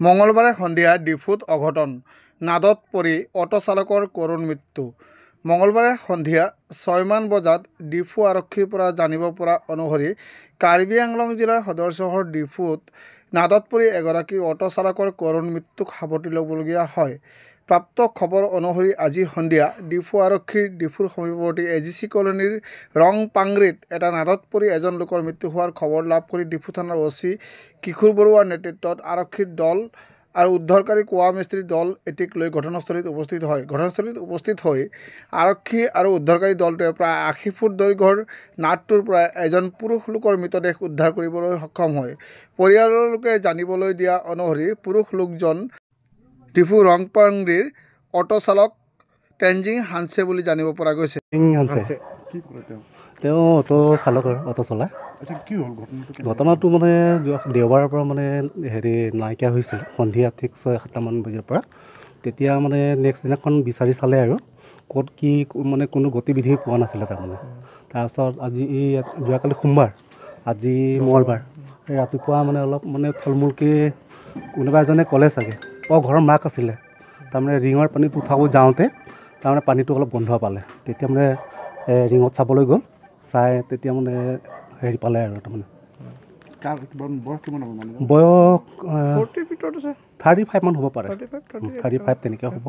মঙলবাৰে সন্ধিয়া ডিফুত অঘটন, নাদত পৰি অটো চালকৰ কৰুণ মৃত্যু। মঙলবাৰে সন্ধিয়া 6মান বজাত ডিফু আৰক্ষীৰ পৰা জানিব পৰা অনুসৰি কাৰ্বি আংলং জিলাৰ সদৰ চহৰ ডিফুত নাদত পৰি এগৰাকী অটো চালকৰ কৰুণ মৃত্যুক সাৱটি ল'বলগীয়া হয়। প্ৰাপ্ত খবৰ অনুসৰি আজি সন্ধিয়া ডিফু আৰক্ষীৰ ডিফুৰ সমীপৱৰ্তী এজিচি কলনীৰ ৰংপাংৰিত এটা নাদত পৰি এজন লোকৰ মৃত্যু হোৱাৰ খবৰ লাভ কৰি ডিফু থানাৰ অচি কিশোৰ বৰুৱাৰ নেতৃত্বত আৰক্ষীৰ দল আৰু উদ্ধাৰকাৰী কোৱা মিস্ত্ৰীৰ দল এটিক লৈ ঘটনাস্থলীত উপস্থিত হয়। ঘটনাস্থলীত উপস্থিত হৈ আৰক্ষী আৰু উদ্ধাৰকাৰী দলটোৱে প্ৰায় 80 ফুট দৈৰ্ঘ্যৰ নাদটোৰ পৰা এজন পুৰুষ লোকৰ মৃতদেহ উদ্ধাৰ কৰিবলৈ সক্ষম হয়। পৰিয়ালৰ লোকে জানিবলৈ দিয়া অনুসৰি পুৰুষ লোকজন ডিফু ৰংপাংৰিৰ অটো চালক তেনজিং হানছে বুলি জানিব পৰা গৈছে। তেওঁ অটো চালক অটো চলায়। ঘটনাটো মানে দেওবাৰৰ পৰা মানে নাইকিয়া হৈছিল সন্ধিয়া ঠিক 6-7মান বজাৰ পৰা। তেতিয়া মানে নেক্সট দিনাখন বিচাৰি চালে আৰু ক'ত কি মানে কোনো গতিবিধি পোৱা নাছিলে তাৰমানে। তাৰপিছত আজি যোৱাকালি সোমবাৰ, আজি মঙলবাৰ ৰাতিপুৱা মানে অলপ মানে থলমূলকৈ কোনোবা এজনে ক'লে চাগে ঘৰৰ মাক আছিলে, তাৰমানে ৰিঙৰ পানীত উঠাব যাওঁতে তাৰমানে পানীটো অলপ বন্ধ পালে। তেতিয়া মানে ৰিঙত চাবলৈ গ'ল, চাই তেতিয়া মানে পালে আৰু তাৰমানে বয়স 35মান হ'ব পাৰে, 35 তেনেকৈ হ'ব।